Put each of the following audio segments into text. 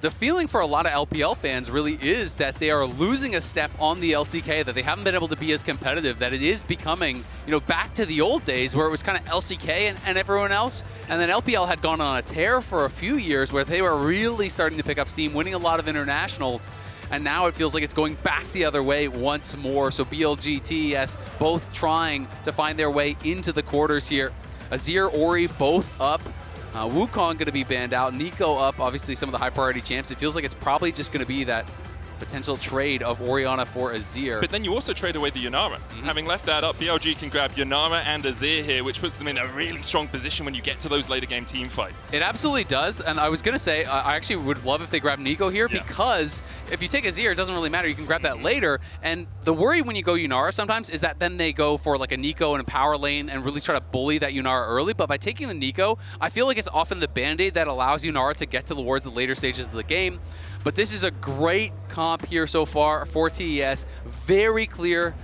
The feeling for a lot of LPL fans really is that they are losing a step on the LCK, that they haven't been able to be as competitive, that it is becoming, back to the old days where it was kind of LCK and everyone else. And then LPL had gone on a tear for a few years where they were really starting to pick up steam, winning a lot of internationals. And now it feels like it's going back the other way once more. So BLG, TES, both trying to find their way into the quarters here. Azir, Ori, both up. Wukong going to be banned out. Neeko up, obviously some of the high priority champs. It feels like it's probably just going to be that potential trade of Orianna for Azir. But then you also trade away the Yunara. Having left that up, BLG can grab Yunara and Azir here, which puts them in a really strong position when you get to those later game team fights. It absolutely does, and I was going to say, I actually would love if they grab Neeko here, because if you take Azir, it doesn't really matter. You can grab that later, and the worry when you go Yunara sometimes is that then they go for like a Neeko in a power lane and really try to bully that Yunara early, but by taking the Neeko, I feel like it's often the band-aid that allows Yunara to get towards the later stages of the game. But this is a great comp here so far for TES. Very clear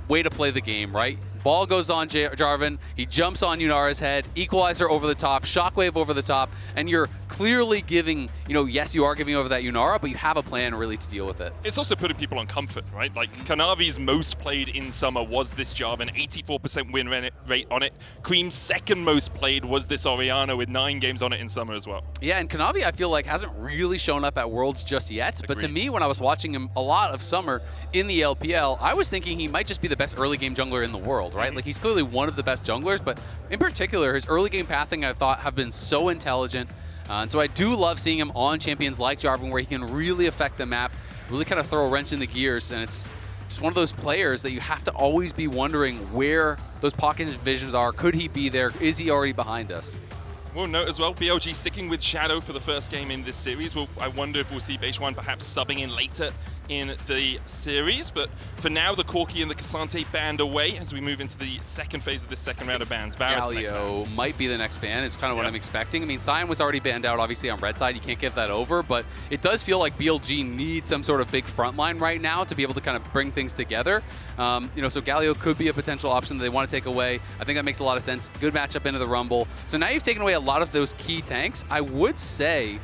way to play the game, right? Ball goes on Jarvan, he jumps on Yunara's head, equalizer over the top, shockwave over the top, and you're clearly giving, yes, you are giving over that Yunara, but you have a plan really to deal with it. It's also putting people on comfort, right? Like, Kanavi's most played in summer was this Jarvan, 84% win rate on it. Creme's second most played was this Orianna with 9 games on it in summer as well. Yeah, and Kanavi, I feel like, hasn't really shown up at Worlds just yet, but to me, when I was watching him a lot of summer in the LPL, I was thinking he might just be the best early game jungler in the world, right? Like, he's clearly one of the best junglers, but in particular, his early game pathing, I thought, have been so intelligent. And so I do love seeing him on champions like Jarvan, where he can really affect the map, really kind of throw a wrench in the gears, and it's just one of those players that you have to always be wondering where those pocket visions are. Could he be there? Is he already behind us? We'll note as well, BLG sticking with Shadow for the first game in this series. I wonder if we'll see BH1 perhaps subbing in later in the series. But for now, the Corki and the Cassante banned away as we move into the second phase of this second round of bans. Galio might be the next ban, is kind of what I'm expecting. I mean, Sion was already banned out, obviously, on red side. You can't give that over. But it does feel like BLG needs some sort of big front line right now to be able to kind of bring things together. So Galio could be a potential option that they want to take away. I think that makes a lot of sense. Good matchup into the Rumble. So now you've taken away a lot of those key tanks. I would say,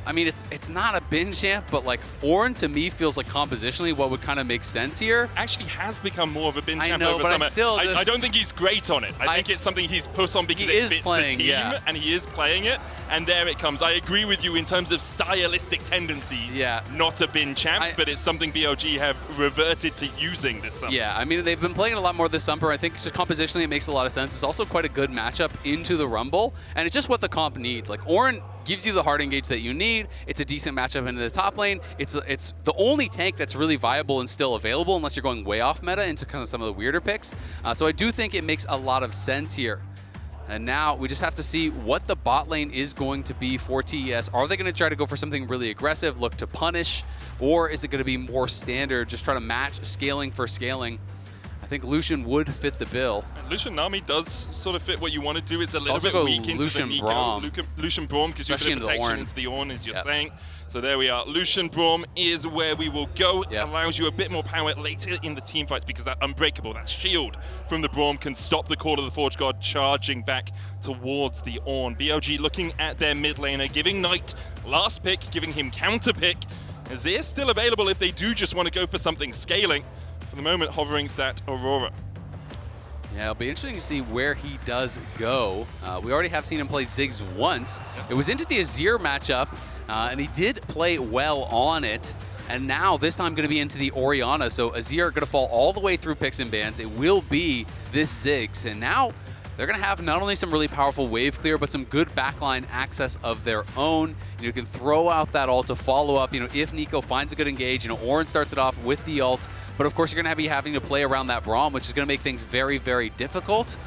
I mean, it's not a bin champ, but like Ornn to me feels like compositionally what would kind of make sense here. Actually has become more of a bin champ know, over but summer. I don't think he's great on it. I think it's something he's put on because it fits the team, and he is playing it, and there it comes. I agree with you in terms of stylistic tendencies. Not a bin champ, but it's something BLG have reverted to using this summer. Yeah, I mean, they've been playing a lot more this summer. I think just compositionally it makes a lot of sense. It's also quite a good matchup into the Rumble, and it's just what the comp needs. Like, Ornn gives you the hard engage that you need. It's a decent matchup into the top lane. It's the only tank that's really viable and still available, unless you're going way off meta into kind of some of the weirder picks. So I do think it makes a lot of sense here. And now we just have to see what the bot lane is going to be for TES. Are they going to try to go for something really aggressive, look to punish, or is it going to be more standard, just try to match scaling for scaling? I think Lucian would fit the bill. And Lucian Nami does sort of fit what you want to do. It's a little bit weak into Lucian the Neeko. Braum. Lucian Braum gives you a bit of protection into the Ornn, as you're saying. So there we are. Lucian Braum is where we will go. It allows you a bit more power later in the team fights because that Unbreakable, that shield from the Braum can stop the Court of the Forge God charging back towards the Ornn. BLG looking at their mid laner, giving Knight last pick, giving him counter pick. Azir still available if they do just want to go for something scaling. For the moment, hovering that Aurora. Yeah, it'll be interesting to see where he does go. We already have seen him play Ziggs once. It was into the Azir matchup, and he did play well on it. And now, this time, going to be into the Orianna. So Azir going to fall all the way through picks and bans. It will be this Ziggs. And now, they're going to have not only some really powerful wave clear, but some good backline access of their own. You can throw out that ult to follow up. If Neeko finds a good engage, Ornn starts it off with the ult. But of course, you're going to be having to play around that Braum, which is going to make things very, very difficult.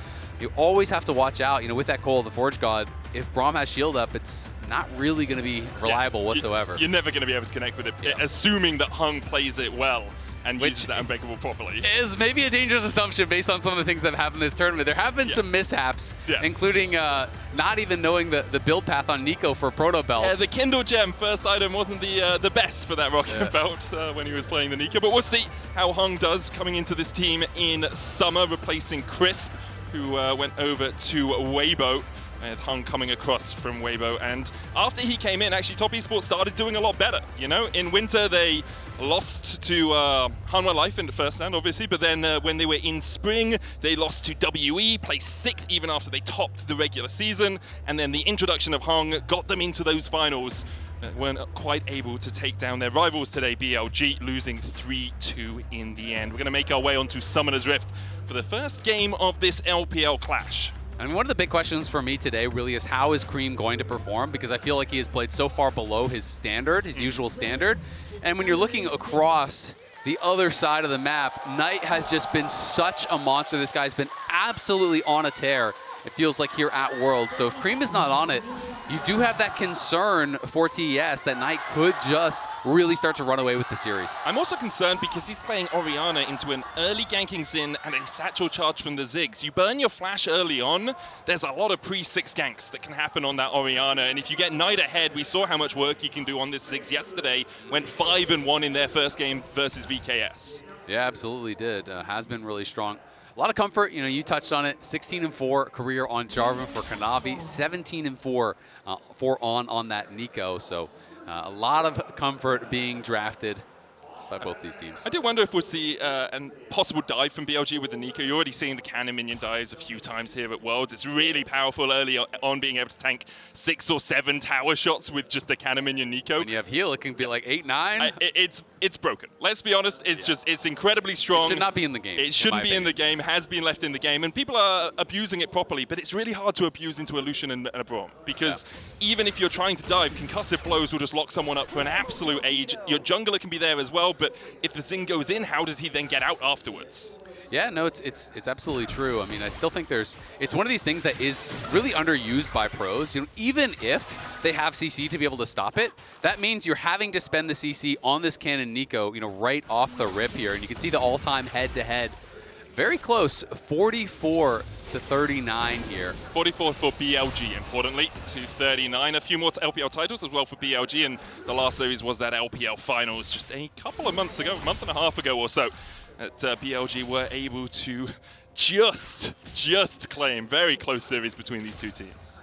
You always have to watch out, with that Call of the Forge God. If Braum has shield up, it's not really going to be reliable whatsoever. You're never going to be able to connect with it, assuming that Hung plays it well and uses that Unbreakable properly. Is maybe a dangerous assumption based on some of the things that have happened in this tournament. There have been some mishaps, including not even knowing the build path on Neeko for Proto Belts. Yeah, the Kindle Gem first item wasn't the best for that Rocket Belt when he was playing the Neeko, but we'll see how Hung does coming into this team in summer, replacing Crisp, who went over to Weibo. with Hung coming across from Weibo. And after he came in, actually Top Esports started doing a lot better. You know, in winter they lost to Hanwha Life in the first round, obviously, but then when they were in spring, they lost to WE, placed 6th even after they topped the regular season. And then the introduction of Hung got them into those finals. Weren't quite able to take down their rivals today, BLG, losing 3-2 in the end. We're going to make our way onto Summoner's Rift for the first game of this LPL clash. And one of the big questions for me today really is how is Creme going to perform? Because I feel like he has played so far below his standard, his usual standard. And when you're looking across the other side of the map, Knight has just been such a monster. This guy's been absolutely on a tear, it feels like, here at Worlds. So if Creme is not on it, you do have that concern for TES that Knight could just really start to run away with the series. I'm also concerned because he's playing Orianna into an early ganking Xin and a satchel charge from the Ziggs. You burn your flash early on, there's a lot of pre-6 ganks that can happen on that Orianna. And if you get Knight ahead, we saw how much work he can do on this Ziggs yesterday. Went 5-1 in their first game versus VKS. Yeah, absolutely did. Has been really strong. A lot of comfort, you know, you touched on it. 16-4 career on Jarvan for Kanavi, 17-4 for Ornn on that Neeko. So a lot of comfort being drafted by both these teams. I do wonder if we'll see a possible dive from BLG with the Neeko. You're already seeing the cannon minion dives a few times here at Worlds. It's really powerful early on being able to tank 6 or 7 tower shots with just a cannon minion Neeko. When you have heal, it can be like 8, 9. It's broken. Let's be honest, it's incredibly strong. It should not be in the game. It shouldn't be in the game, has been left in the game, and people are abusing it properly, but it's really hard to abuse into a Lucian and a Braum, because even if you're trying to dive, concussive blows will just lock someone up for an absolute age. Your jungler can be there as well, but if the Zing goes in, how does he then get out afterwards? Yeah, no, it's absolutely true. I mean, I still think it's one of these things that is really underused by pros. You know, even if they have CC to be able to stop it, that means you're having to spend the CC on this cannon Neeko, you know, right off the rip here. And you can see the all-time head-to-head. Very close, 44-39 here. 44 for BLG, importantly, to 39. A few more LPL titles as well for BLG, and the last series was that LPL Finals just a couple of months ago, a month and a half ago or so, that BLG were able to just claim. Very close series between these two teams.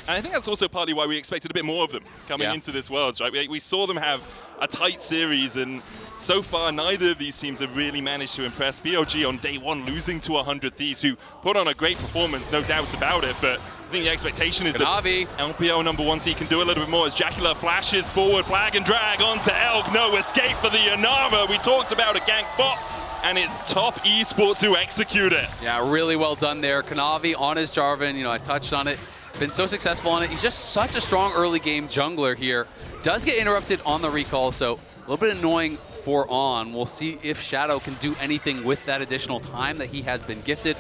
And I think that's also partly why we expected a bit more of them coming into this Worlds, right? We saw them have a tight series, and so far neither of these teams have really managed to impress. BLG on day 1 losing to 100 Thieves, who put on a great performance, no doubts about it, but I think the expectation is Kanavi. that LPL #1 seed can do a little bit more as JackeyLove flashes forward, flag and drag onto Elk. No escape for the Yunara. We talked about a gank bot, and it's Top Esports who execute it. Yeah, really well done there. Kanavi on his Jarvan, you know, I touched on it. Been so successful on it. He's just such a strong early game jungler here. Does get interrupted on the recall, so a little bit annoying for Ornn. We'll see if Shadow can do anything with that additional time that he has been gifted.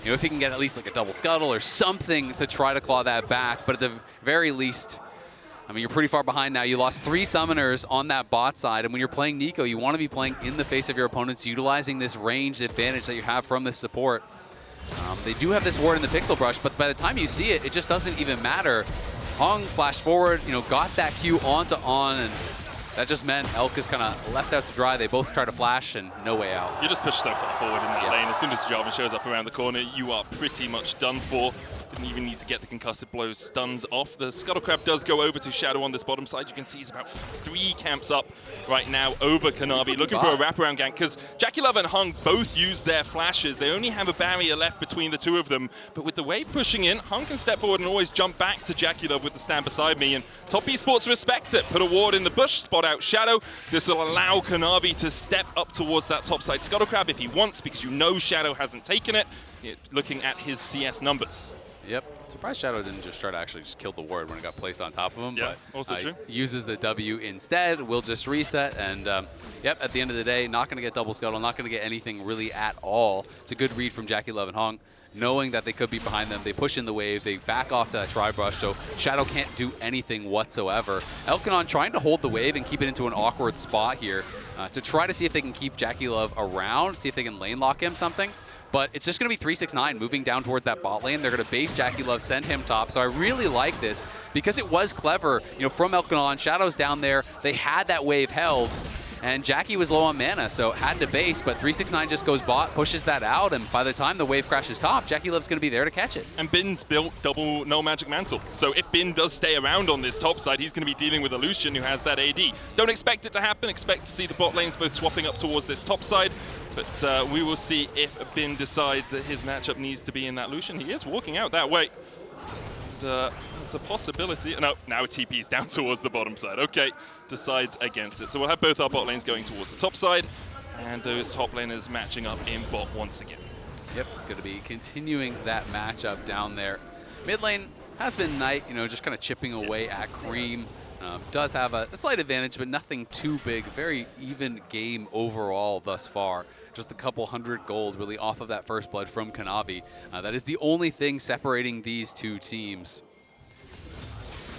You know, if he can get at least like a double scuttle or something to try to claw that back. But at the very least, I mean, you're pretty far behind now. You lost 3 summoners on that bot side, and when you're playing Neeko, you want to be playing in the face of your opponents, utilizing this ranged advantage that you have from this support. They do have this ward in the Pixel Brush, but by the time you see it, it just doesn't even matter. Hung flashed forward, you know, got that Q onto Ornn, and that just meant Elk is kind of left out to dry. They both try to flash, and no way out. You just push so far forward in that lane. As soon as Jarvan shows up around the corner, you are pretty much done for. Didn't even need to get the concussive blows stuns off. The Scuttle Crab does go over to Shadow on this bottom side. You can see he's about 3 camps up right now over Kanavi, looking for a wraparound gank, because JackeyLove and Hung both use their flashes. They only have a barrier left between the two of them, but with the wave pushing in, Hung can step forward and always jump back to JackeyLove with the stand beside me, and Top Esports respect it. Put a ward in the bush, spot out Shadow. This will allow Kanavi to step up towards that top side Scuttle Crab if he wants, because you know Shadow hasn't taken it, looking at his CS numbers. Yep. Surprised Shadow didn't just try to actually just kill the ward when it got placed on top of him. Yeah, but, also true. Uses the W instead. Will just reset. And, yep, at the end of the day, not going to get double scuttle, not going to get anything really at all. It's a good read from JackeyLove and Hung. Knowing that they could be behind them, they push in the wave, they back off to that tri-brush, so Shadow can't do anything whatsoever. Elkanon trying to hold the wave and keep it into an awkward spot here to try to see if they can keep JackeyLove around, see if they can lane lock him something. But it's just going to be 369 moving down towards that bot lane. They're going to base JackeyLove, send him top. So I really like this because it was clever, you know, from Elkanon. Shadow's down there. They had that wave held. and Jackie was low on mana, so had to base, but 369 just goes bot, pushes that out, and by the time the wave crashes top, JackeyLove's going to be there to catch it. And Bin's built double no magic mantle, so if Bin does stay around on this top side, he's going to be dealing with a Lucian who has that AD. Don't expect it to happen, expect to see the bot lanes both swapping up towards this top side, but we will see if Bin decides that his matchup needs to be in that Lucian. He is walking out that way. And, it's a possibility. No, now TP's down towards the bottom side. Okay, decides against it. So we'll have both our bot lanes going towards the top side, and those top laners matching up in bot once again. Yep, going to be continuing that matchup down there. Mid lane has been Knight, you know, just kind of chipping away at Creme. Does have a slight advantage, but nothing too big. Very even game overall thus far. Just a couple hundred gold really off of that first blood from Kanavi. That is the only thing separating these two teams.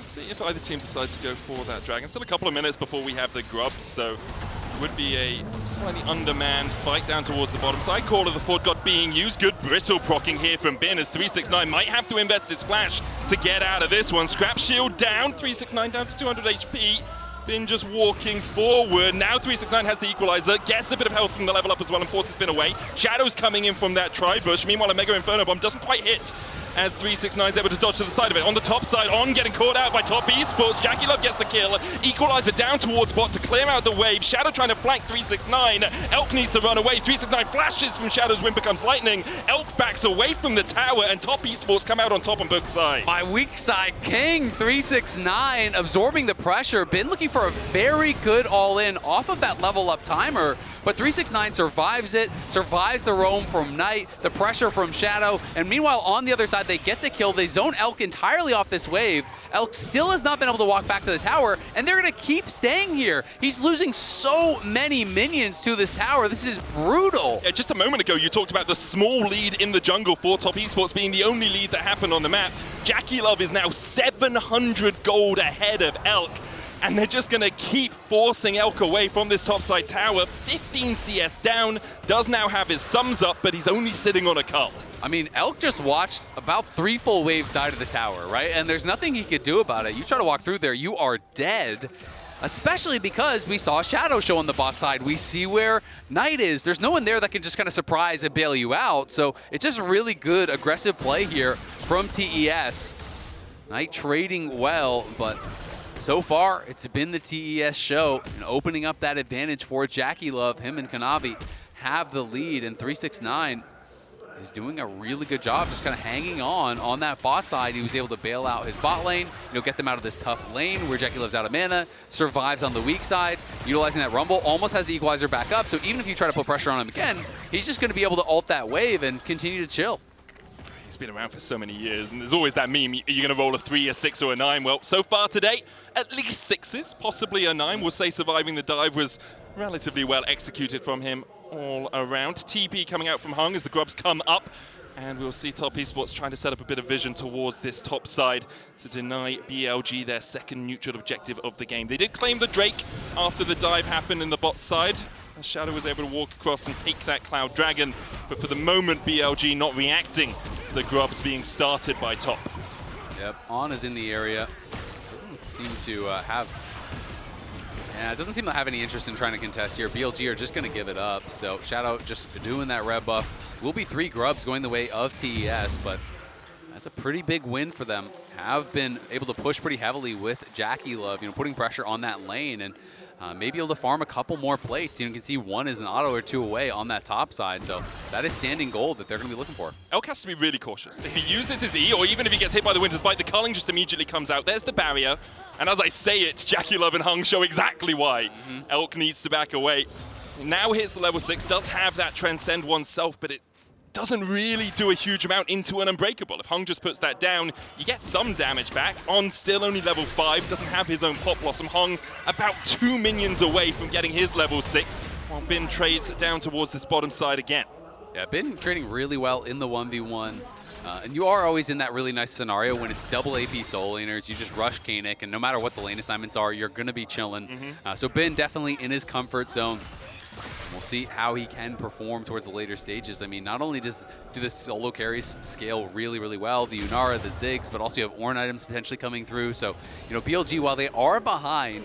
See if either team decides to go for that dragon. Still a couple of minutes before we have the grubs, so it would be a slightly undermanned fight down towards the bottom side. Call of the Fort God being used. Good brittle procking here from Bin as 369 might have to invest his flash to get out of this one. Scrap shield down, 369 down to 200 HP. Bin just walking forward. Now 369 has the equalizer, gets a bit of health from the level up as well and forces Bin away. Shadow's coming in from that tri-bush. Meanwhile, a Mega Inferno Bomb doesn't quite hit as 369 is able to dodge to the side of it. On the top side, Ornn getting caught out by top Esports. JackeyLove gets the kill. Equalizer down towards bot to clear out the wave. Shadow trying to flank 369. Elk needs to run away. 369 flashes from Shadow's wind becomes lightning. Elk backs away from the tower, and top Esports come out on top on both sides. My weak side king, 369, absorbing the pressure. Been looking for a very good all-in off of that level up timer, but 369 survives it, survives the roam from Knight, the pressure from Shadow, and meanwhile on the other side they get the kill. They zone Elk entirely off this wave. Elk still has not been able to walk back to the tower, and they're going to keep staying here. He's losing so many minions to this tower. This is brutal. Yeah, just a moment ago, you talked about the small lead in the jungle for top Esports being the only lead that happened on the map. JackeyLove is now 700 gold ahead of Elk, and they're just going to keep forcing Elk away from this topside tower. 15 CS down, does now have his sums up, but he's only sitting on a cull. I mean, Elk just watched about 3 full waves die to the tower, right? And there's nothing he could do about it. You try to walk through there, you are dead. Especially because we saw Shadow show on the bot side. We see where Knight is. There's no one there that can just kind of surprise and bail you out. So it's just really good aggressive play here from TES. Knight trading well, but so far it's been the TES show and opening up that advantage for JackeyLove. Him and Kanavi have the lead, and 369 is doing a really good job just kind of hanging on that bot side. He was able to bail out his bot lane, get them out of this tough lane where JackeyLove's out of mana, survives on the weak side, utilizing that rumble, almost has the equalizer back up, so even if you try to put pressure on him again, he's just going to be able to ult that wave and continue to chill. He's been around for so many years, and there's always that meme, you're going to roll a 3, a 6, or a 9. Well, so far today, at least 6s, possibly a 9. We'll say surviving the dive was relatively well executed from him all around. TP coming out from Hung as the grubs come up, and we'll see top Esports trying to set up a bit of vision towards this top side to deny BLG their second neutral objective of the game. They did claim the Drake after the dive happened in the bot side. Shadow was able to walk across and take that Cloud Dragon, but for the moment BLG not reacting to the grubs being started by top. Yep, Ornn is in the area. Doesn't seem to it doesn't seem to have any interest in trying to contest here. BLG are just going to give it up. So Shadow just doing that red buff. Will be 3 grubs going the way of TES, but that's a pretty big win for them. Have been able to push pretty heavily with JackeyLove, putting pressure on that lane and maybe able to farm a couple more plates. You can see 1 is an auto or 2 away on that top side. So that is standing gold that they're going to be looking for. Elk has to be really cautious. If he uses his E, or even if he gets hit by the Winter's Bite, the culling just immediately comes out. There's the barrier. And as I say it, JackeyLove and Hung show exactly why Elk needs to back away. Now hits the level 6, does have that transcend oneself, but it doesn't really do a huge amount into an Unbreakable. If Hung just puts that down, you get some damage back. Ornn still only level 5, doesn't have his own Pop Blossom. Hung about 2 minions away from getting his level 6, while Bin trades down towards this bottom side again. Yeah, Bin trading really well in the 1v1. And you are always in that really nice scenario when it's double AP soul laners. You just rush Kanik, and no matter what the lane assignments are, you're going to be chilling. So Bin definitely in his comfort zone. We'll see how he can perform towards the later stages. I mean, not only do the solo carries scale really, really well, the Yunara, the Ziggs, but also you have Ornn items potentially coming through. So, BLG, while they are behind,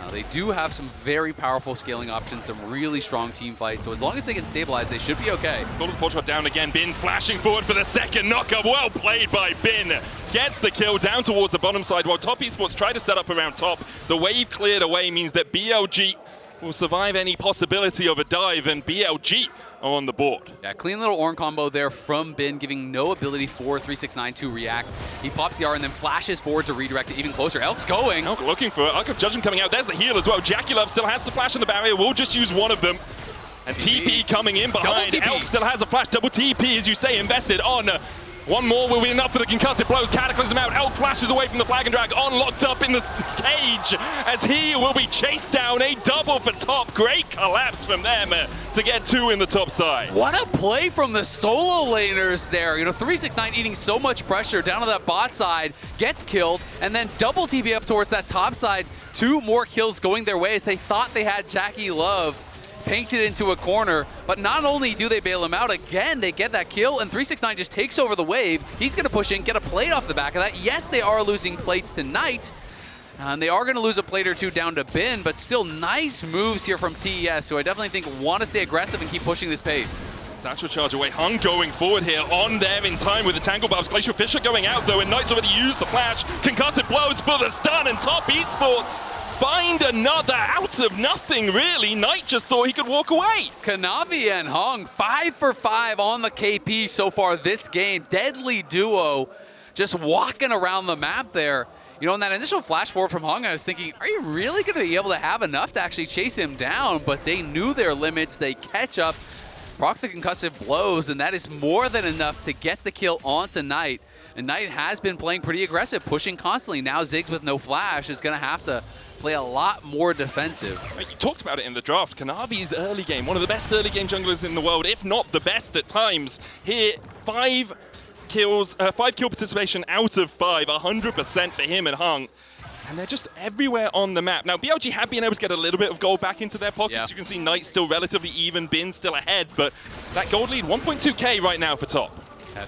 They do have some very powerful scaling options, some really strong team fights, so as long as they can stabilize, they should be okay. Golden Forge shot down again. Bin flashing forward for the second knockup. Well played by Bin. Gets the kill down towards the bottom side while Top Esports try to set up around top. The wave cleared away means that BLG will survive any possibility of a dive, and BLG are on the board. Yeah, clean little Ornn combo there from Bin, giving no ability for 369 to react. He pops the R and then flashes forward to redirect it even closer. Elk's going. Elk looking for it. Elk of Judgment coming out. There's the heal as well. JackeyLove still has the flash on the barrier. We'll just use one of them. And TP coming in behind. Elk still has a flash. Double TP, as you say, invested on. One more will be enough for the concussive blows. Cataclysm out. Elk flashes away from the flag and drag. On locked up in the cage as he will be chased down. A double for top. Great collapse from them to get 2 in the top side. What a play from the solo laners there. You know, 369 eating so much pressure down to that bot side, gets killed, and then double TP up towards that top side. 2 more kills going their way as they thought they had JackeyLove painted into a corner, but not only do they bail him out, again, they get that kill, and 369 just takes over the wave. He's going to push in, get a plate off the back of that. Yes, they are losing plates tonight, and they are going to lose a plate or 2 down to Bin, but still nice moves here from TES, who I definitely think want to stay aggressive and keep pushing this pace. Satchel charge away. Hung going forward here on there in time with the tangle buffs. Glacial Fisher going out though, and Knight's already used the flash. Concussive blows for the stun, and Top Esports find another out of nothing, really. Knight just thought he could walk away. Kanavi and Hung, 5 for 5 on the KP so far this game. Deadly duo just walking around the map there. You know, in that initial flash forward from Hung, I was thinking, are you really going to be able to have enough to actually chase him down? But they knew their limits. They catch up, proc the concussive blows, and that is more than enough to get the kill onto Knight. And Knight has been playing pretty aggressive, pushing constantly. Now Ziggs with no flash is going to have to play a lot more defensive. You talked about it in the draft. Kanavi's early game, one of the best early game junglers in the world, if not the best at times. Here, 5 kill participation out of 5, 100% for him and Hung. And they're just everywhere on the map. Now, BLG have been able to get a little bit of gold back into their pockets. Yeah. You can see Knight still relatively even, Bin still ahead, but that gold lead, 1.2k right now for top.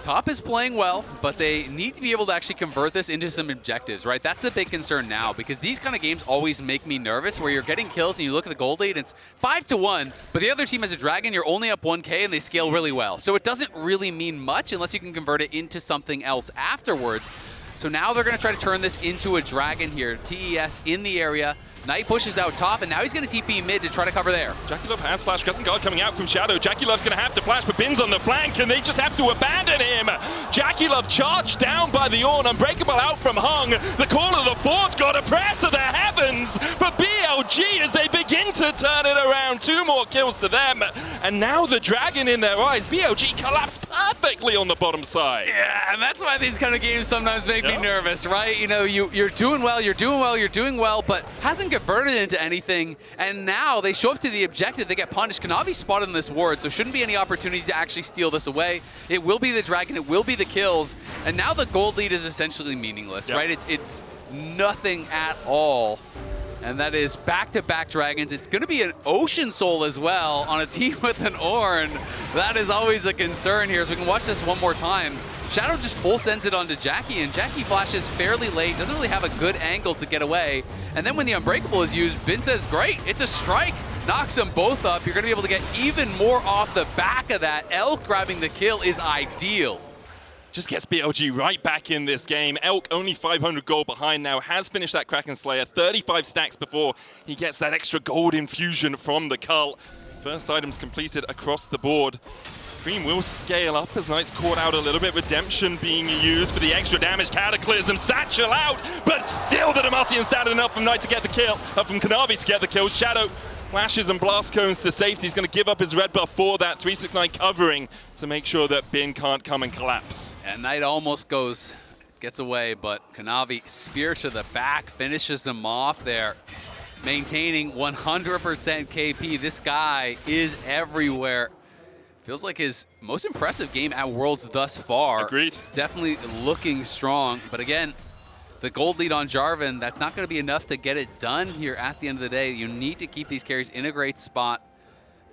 Top is playing well, but they need to be able to actually convert this into some objectives, right? That's the big concern now, because these kind of games always make me nervous, where you're getting kills and you look at the gold lead, it's 5-1, but the other team has a dragon, you're only up 1k, and they scale really well. So it doesn't really mean much unless you can convert it into something else afterwards. So now they're going to try to turn this into a dragon here. TES in the area. Knight pushes out top, and now he's going to TP mid to try to cover there. JackeyLove has flash. Crescent Guard coming out from Shadow. JackeyLove's going to have to flash, but Bin's on the flank, and they just have to abandon him. JackeyLove charged down by the Ornn. Unbreakable out from Hung. The call of the Forge got a prayer to the heavens, but BLG, as they begin to turn it around, 2 more kills to them, and now the dragon in their eyes. BLG collapsed perfectly on the bottom side. Yeah, and that's why these kind of games sometimes make me nervous, right? You know, you're doing well, you're doing well, but hasn't converted into anything, and now they show up to the objective, they get punished. Kanavi spotted in this ward, so shouldn't be any opportunity to actually steal this away. It will be the dragon, it will be the kills, and now the gold lead is essentially meaningless, right? It's nothing at all. And that is back-to-back dragons. It's going to be an Ocean Soul as well on a team with an Ornn. That is always a concern here, so we can watch this one more time. Shadow just full sends it onto Jackie, and Jackie flashes fairly late, doesn't really have a good angle to get away. And then when the Unbreakable is used, Bin says, great, it's a strike. Knocks them both up. You're going to be able to get even more off the back of that. Elk grabbing the kill is ideal. Just gets BLG right back in this game. Elk only 500 gold behind now, has finished that Kraken Slayer, 35 stacks before he gets that extra gold infusion from the cult. First items completed across the board. Creme will scale up as Knight's caught out a little bit. Redemption being used for the extra damage. Cataclysm, Satchel out, but still the Demacian standing enough from Knight to get the kill, from Kanavi to get the kill. Shadow flashes and blast cones to safety. He's going to give up his red buff for that 369 covering to make sure that Bin can't come and collapse. And Knight almost gets away, but Kanavi spear to the back, finishes him off there. Maintaining 100% KP. This guy is everywhere. Feels like his most impressive game at Worlds thus far. Agreed. Definitely looking strong. But again, the gold lead on Jarvan, that's not going to be enough to get it done here at the end of the day. You need to keep these carries in a great spot.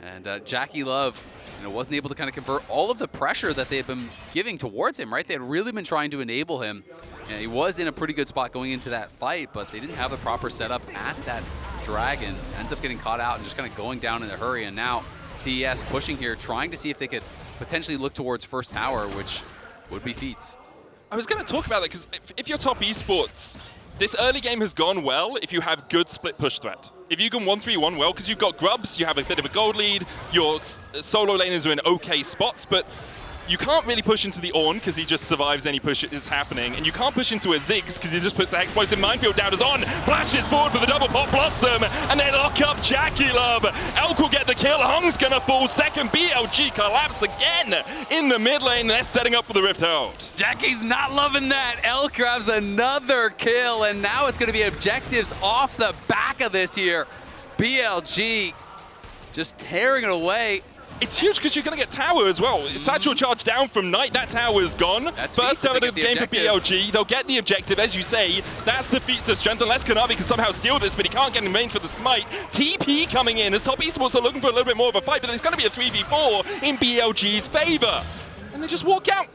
And JackeyLove, wasn't able to kind of convert all of the pressure that they had been giving towards him, right? They had really been trying to enable him. And he was in a pretty good spot going into that fight, but they didn't have the proper setup at that dragon. Ends up getting caught out and just kind of going down in a hurry. And now TES pushing here, trying to see if they could potentially look towards first tower, which would be feats. I was going to talk about that because if you're top esports, this early game has gone well if you have good split push threat. If you can 1-3-1 well, because you've got grubs, you have a bit of a gold lead, your solo laners are in okay spots, but you can't really push into the Ornn because he just survives any push that is happening, and you can't push into a Ziggs because he just puts that explosive minefield down as Ornn flashes forward for the double pop blossom, and they lock up JackeyLove. Elk will get the kill, Hung's gonna fall second, BLG collapse again in the mid lane, they're setting up for the Rift Herald. Jackie's not loving that. Elk grabs another kill, and now it's gonna be objectives off the back of this here. BLG just tearing it away. It's huge because you're going to get tower as well. Satchel charge down from Knight, that tower is gone. That's first tower of the game for BLG. They'll get the objective, as you say. That's the feats of strength, unless Kanavi can somehow steal this, but he can't get in range for the smite. TP coming in as top esports are looking for a little bit more of a fight, but there's going to be a 3v4 in BLG's favor. And they just walk out.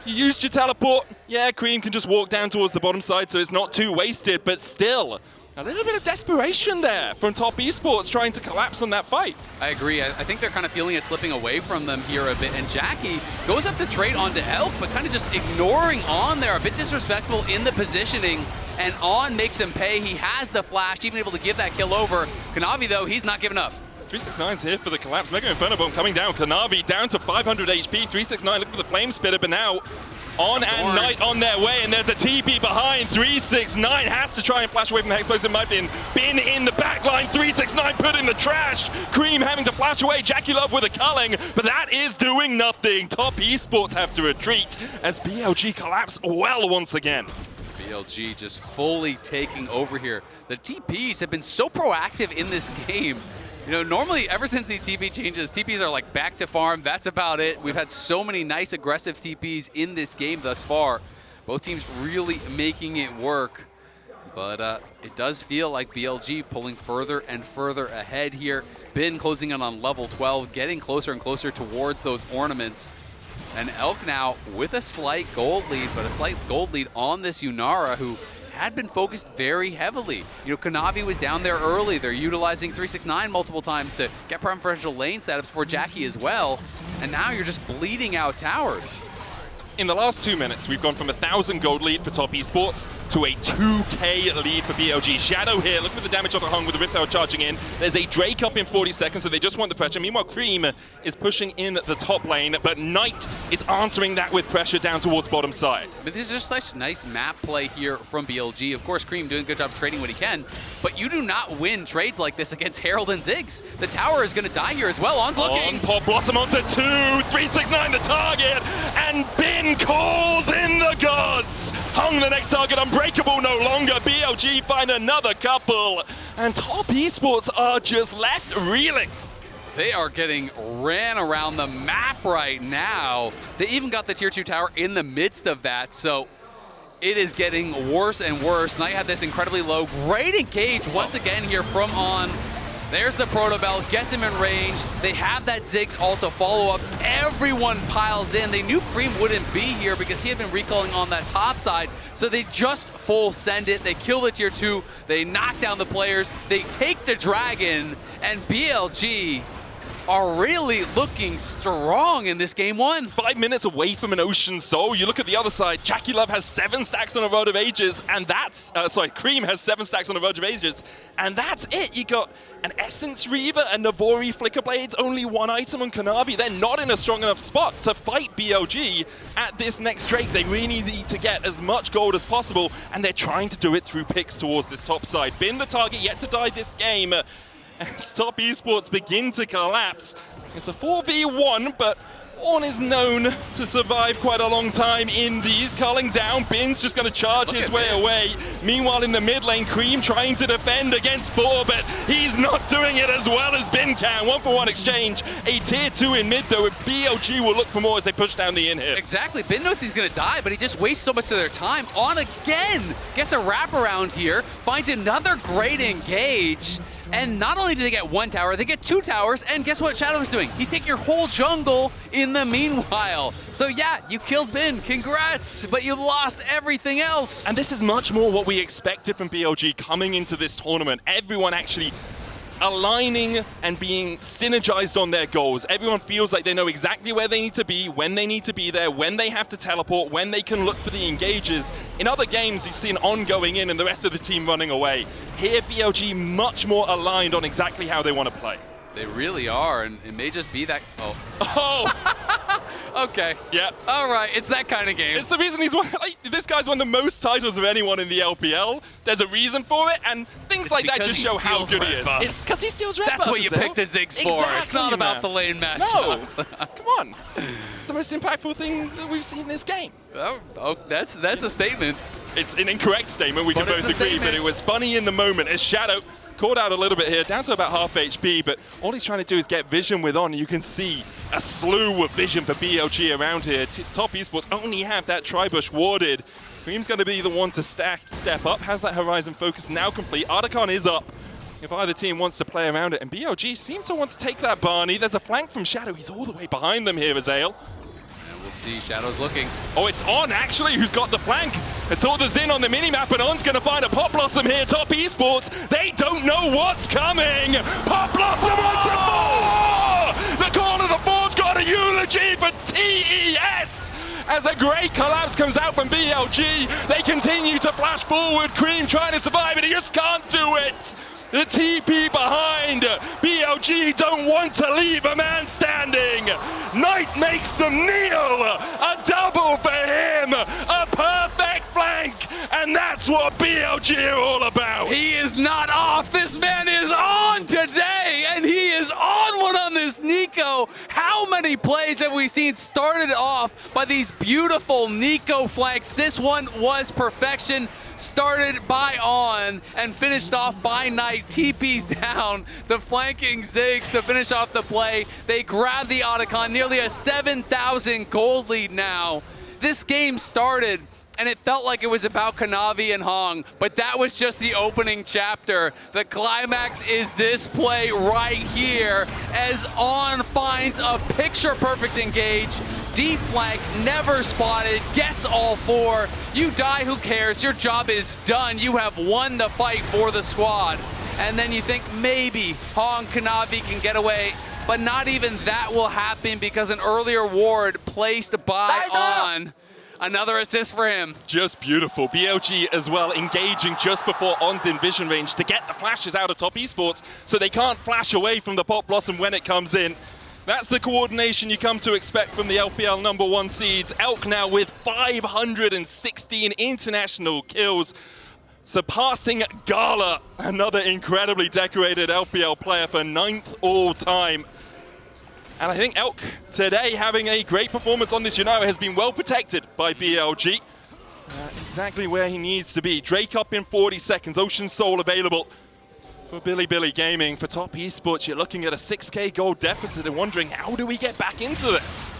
You used your teleport. Yeah, Creme can just walk down towards the bottom side, so it's not too wasted, but still. A little bit of desperation there from top esports trying to collapse on that fight. I agree. I think they're kind of feeling it slipping away from them here a bit. And Jackie goes up to trade onto Elk, but kind of just ignoring Ornn there. A bit disrespectful in the positioning. And Ornn makes him pay. He has the flash, even able to give that kill over. Kanavi, though, he's not giving up. 369's here for the collapse. Mega Inferno Bomb coming down. Kanavi down to 500 HP. 369 looking for the Flame Spitter, but now Ornn and Knight on their way, and there's a TP behind. 369 has to try and flash away from the explosive. Might be Bin in the back line. 369 put in the trash. Creme having to flash away. JackeyLove with a culling, but that is doing nothing. Top esports have to retreat as BLG collapse well once again. BLG just fully taking over here. The TPs have been so proactive in this game. You know, normally, ever since these TP changes, TPs are like back to farm. That's about it. We've had so many nice aggressive TPs in this game thus far. Both teams really making it work. But it does feel like BLG pulling further and further ahead here. Bin closing in on level 12, getting closer and closer towards those ornaments. And Elk now with a slight gold lead, but a slight gold lead on this Yunara, who had been focused very heavily. You know, Kanavi was down there early. They're utilizing 369 multiple times to get preferential lane setups for Jackie as well. And now you're just bleeding out towers. In the last 2 minutes, we've gone from 1,000 gold lead for top esports to a 2K lead for BLG. Shadow here, look for the damage on the Hung with the Rift Herald charging in. There's a Drake up in 40 seconds, so they just want the pressure. Meanwhile, Creme is pushing in the top lane, but Knight is answering that with pressure down towards bottom side. But this is just such nice map play here from BLG. Of course, Creme doing a good job trading what he can, but you do not win trades like this against Herald and Ziggs. The tower is going to die here as well. Ornn's looking. Pop Blossom onto 2, 369 the target, and Bin calls in the gods. Hung the next target, unbreakable no longer. BLG find another couple, and top esports are just left reeling. They are getting ran around the map right now. They even got the tier 2 tower in the midst of that, so it is getting worse and worse. Knight had this incredibly low. Great engage once again here from Ornn. There's the Proto Bell, gets him in range. They have that Ziggs ult to follow up. Everyone piles in. They knew Creme wouldn't be here because he had been recalling on that top side. So they just full send it. They kill the tier 2. They knock down the players. They take the dragon. And BLG are really looking strong in this game 1. 5 minutes away from an Ocean Soul. You look at the other side, JackeyLove has 7 stacks on a Road of Ages, and that's, Creme has 7 stacks on a Road of Ages, and that's it. You got an Essence Reaver, a Navori Flicker Blades, only 1 item on Kanavi. They're not in a strong enough spot to fight BLG at this next Drake. They really need to get as much gold as possible, and they're trying to do it through picks towards this top side. Bin the target, yet to die this game. As top esports begin to collapse. It's a 4v1, but Ornn is known to survive quite a long time in these. Culling down, Bin's just going to charge his way away. Meanwhile, in the mid lane, Creme trying to defend against 4, but he's not doing it as well as Bin can. 1-for-1 exchange. A tier 2 in mid, though, BLG will look for more as they push down the inhib. Exactly. Bin knows he's going to die, but he just wastes so much of their time. Ornn again gets a wraparound here, finds another great engage. And not only do they get 1 tower, they get 2 towers, and guess what Shadow is doing? He's taking your whole jungle in in the meanwhile. So yeah, you killed Bin, congrats, but you lost everything else. And this is much more what we expected from BLG coming into this tournament. Everyone actually aligning and being synergized on their goals. Everyone feels like they know exactly where they need to be, when they need to be there, when they have to teleport, when they can look for the engages. In other games, you see an on going in and the rest of the team running away. Here, BLG much more aligned on exactly how they want to play. They really are, and it may just be that. Okay. Yeah. All right, it's that kind of game. It's the reason he's won. Like, this guy's won the most titles of anyone in the LPL. There's a reason for it, and things like that just show how good he is. It's because he steals red buffs. That's what you picked the Ziggs for. Exactly, it's not about the lane match. No. Come on. It's the most impactful thing that we've seen in this game. Oh, that's a statement. It's an incorrect statement, we can both agree, but it was funny in the moment as Shadow caught out a little bit here, down to about half HP, but all he's trying to do is get vision with Ornn. You can see a slew of vision for BLG around here. Top Esports only have that Tribush warded. Creme's going to be the one to step up, has that Horizon focus now complete. Articon is up if either team wants to play around it, and BLG seem to want to take that Barney. There's a flank from Shadow. He's all the way behind them here, Azael. We'll see, Shadow's looking. Oh, it's Ornn, actually, who's got the flank. It's all the Xin on the minimap, and Ornn's going to find a Pop Blossom here. Top Esports, they don't know what's coming. Pop Blossom onto 4! The Call of the Forge got a eulogy for TES. As a great collapse comes out from BLG, they continue to flash forward. Creme trying to survive, and he just can't do it. The TP behind. BLG don't want to leave a man standing. Knight makes them kneel. A double for him. A perfect flank. And that's what BLG are all about. He is not off. This man is on today. And he is on one on this Neeko. How many plays have we seen started off by these beautiful Neeko flanks? This one was perfection. Started by Ornn and finished off by Knight. TP's down, the flanking Ziggs to finish off the play. They grab the Otacon, nearly a 7,000 gold lead now. This game started and it felt like it was about Kanavi and Hong, but that was just the opening chapter. The climax is this play right here as Ornn finds a picture-perfect engage. Deep flank, never spotted, gets all 4. You die, who cares? Your job is done. You have won the fight for the squad. And then you think maybe Hong Kanavi can get away, but not even that will happen because an earlier ward placed by Ornn. Another assist for him. Just beautiful. BLG as well engaging just before Ornn's in vision range to get the flashes out of Top Esports so they can't flash away from the Pop Blossom when it comes in. That's the coordination you come to expect from the LPL #1 seeds. Elk now with 516 international kills, surpassing Gala, another incredibly decorated LPL player for 9th all time. And I think Elk today having a great performance on this Yunara has been well protected by BLG. Exactly where he needs to be. Drake up in 40 seconds, Ocean Soul available for Bilibili Gaming. For Top Esports, you're looking at a 6K gold deficit and wondering, how do we get back into this?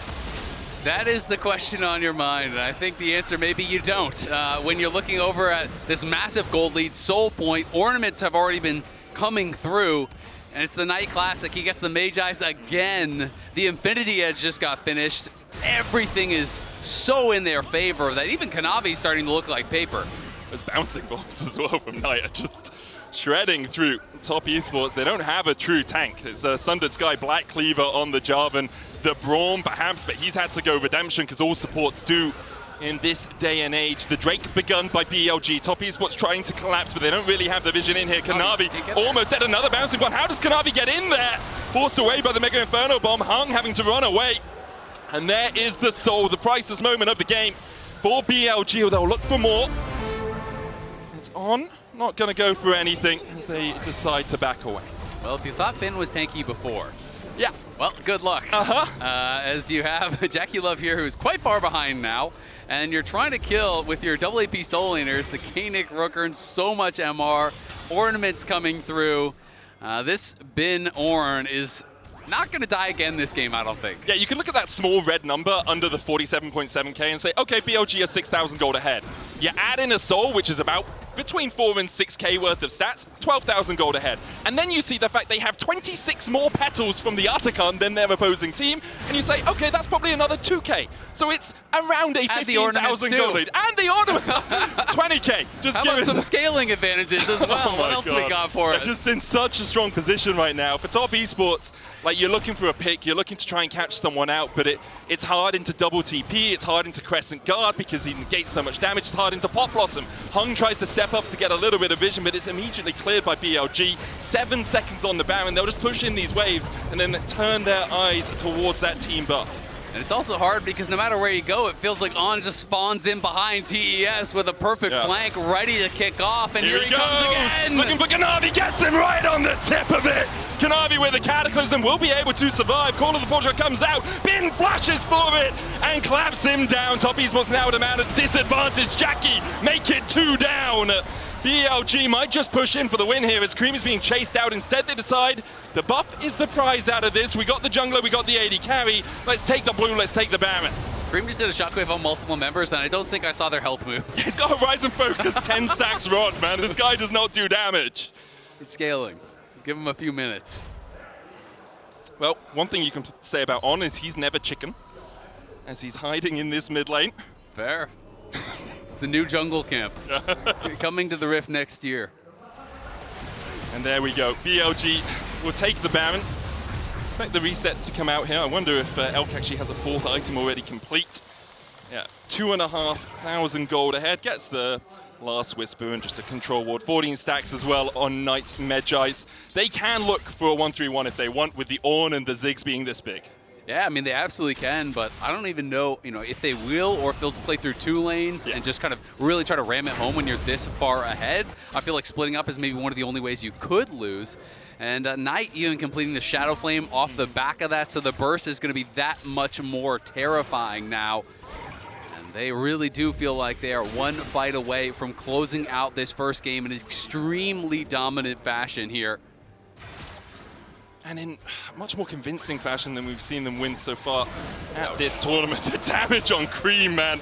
That is the question on your mind, and I think the answer maybe you don't. When you're looking over at this massive gold lead, Soul Point, ornaments have already been coming through, and it's the Knight Classic. He gets the Magi's again. The Infinity Edge just got finished. Everything is so in their favor that even Kanavi's starting to look like paper. There's bouncing balls as well from Knight, just shredding through Top Esports. They don't have a true tank. It's a Sundered Sky Black Cleaver on the Jarvan. The Braum perhaps, but he's had to go Redemption because all supports do in this day and age. The Drake begun by BLG. Top Esports trying to collapse, but they don't really have the vision in here. Kanavi almost had another bouncing ball. How does Kanavi get in there? Forced away by the Mega Inferno Bomb. Hung having to run away. And there is the soul, the priceless moment of the game for BLG. They'll look for more. It's on. Not going to go for anything as they decide to back away. Well, if you thought Finn was tanky before, yeah, well, good luck. As you have JackeyLove here, who's quite far behind now, and you're trying to kill with your double AP soul laners, the Kanik Rookern, so much MR, ornaments coming through. This Bin Ornn is not going to die again this game, I don't think. Yeah, you can look at that small red number under the 47.7K and say, okay, BLG is 6,000 gold ahead. You add in a soul, which is about between 4 and 6k worth of stats, 12,000 gold ahead. And then you see the fact they have 26 more petals from the Atakan than their opposing team, and you say, okay, that's probably another 2k. So it's around a 15,000 gold lead. And the ornaments, 20k. Just How about some scaling advantages as well? What else we got for us? They're just in such a strong position right now. For top esports, like you're looking for a pick, you're looking to try and catch someone out, but it's hard into double TP, it's hard into Crescent Guard because he negates so much damage, it's hard into Pot Blossom. Hung tries to step up to get a little bit of vision, but it's immediately cleared by BLG. 7 seconds on the Baron, they'll just push in these waves and then turn their eyes towards that team buff. And it's also hard because no matter where you go, it feels like Ornn just spawns in behind TES with a perfect flank ready to kick off, and here he comes again! Looking for Kanavi, gets him right on the tip of it! Kanavi with a Cataclysm will be able to survive. Call of the Fortune comes out, Bin flashes for it, and claps him down. Top esports now at a man at disadvantage. Jackie make it 2 down. BLG might just push in for the win here as Creme is being chased out. Instead, they decide the buff is the prize out of this. We got the jungler, we got the AD carry. Let's take the blue, let's take the Baron. Creme just did a shockwave on multiple members, and I don't think I saw their health move. He's got Horizon Focus, 10 stacks rod, man. This guy does not do damage. He's scaling. Give him a few minutes. Well, one thing you can say about Ornn is he's never chicken, as he's hiding in this mid lane. Fair. It's a new jungle camp. Coming to the Rift next year. And there we go. BLG will take the Baron. Expect the resets to come out here. I wonder if Elk actually has a 4th item already complete. Yeah, 2,500 gold ahead. Gets the last Whisper and just a control ward. 14 stacks as well on Knight's Medjais. They can look for a 1-3-1 if they want, with the Ornn and the Ziggs being this big. Yeah, I mean, they absolutely can, but I don't even know, if they will or if they'll just play through 2 lanes and just kind of really try to ram it home when you're this far ahead. I feel like splitting up is maybe one of the only ways you could lose. And Knight even completing the Shadow Flame off the back of that, so the burst is going to be that much more terrifying now. And they really do feel like they are one fight away from closing out this first game in an extremely dominant fashion here. And in much more convincing fashion than we've seen them win so far at this tournament. The damage on Creme, man.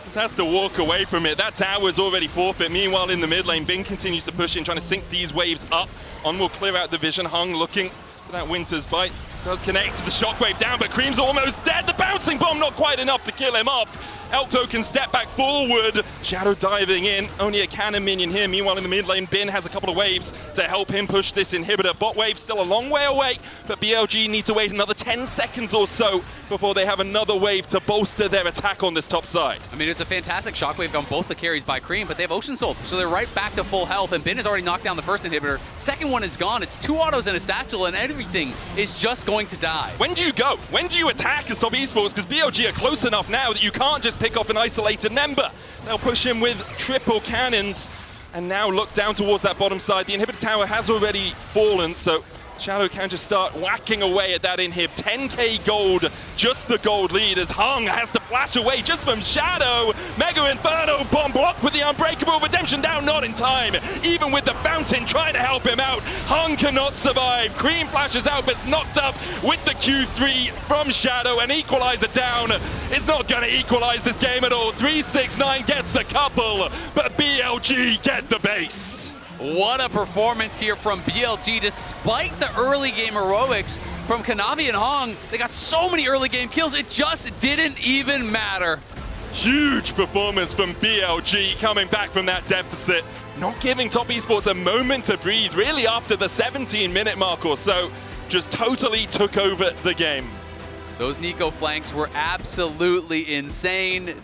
Just has to walk away from it. That tower's already forfeit. Meanwhile, in the mid lane, Bin continues to push in, trying to sink these waves up. On will clear out the vision. Hung looking for that Winter's Bite. Does connect to the shockwave down, but Creme's almost dead. The bouncing bomb not quite enough to kill him off. Elk though can step back forward. Shadow diving in. Only a cannon minion here. Meanwhile, in the mid lane, Bin has a couple of waves to help him push this inhibitor. Bot wave still a long way away, but BLG need to wait another 10 seconds or so before they have another wave to bolster their attack on this top side. I mean, it's a fantastic shockwave on both the carries by Creme, but they have Ocean Soul, so they're right back to full health, and Bin has already knocked down the first inhibitor. Second one is gone. It's 2 autos and a satchel, and everything is just going to die. When do you go? When do you attack as top esports? Because BLG are close enough now that you can't just pick off an isolated member. They'll push him with triple cannons and now look down towards that bottom side. The inhibitor tower has already fallen, so Shadow can just start whacking away at that inhib. 10k gold, just the gold lead as Hung has to flash away just from Shadow. Mega Inferno bomb blocked with the Unbreakable Redemption down, not in time. Even with the Fountain trying to help him out, Hung cannot survive. Creme flashes out, but it's knocked up with the Q3 from Shadow, and Equalizer down. It's not going to equalize this game at all. 369 gets a couple, but BLG get the base. What a performance here from BLG, despite the early game heroics from Kanavi and Hung. They got so many early game kills, it just didn't even matter. Huge performance from BLG coming back from that deficit, not giving top esports a moment to breathe, really after the 17-minute mark or so, just totally took over the game. Those Neeko flanks were absolutely insane.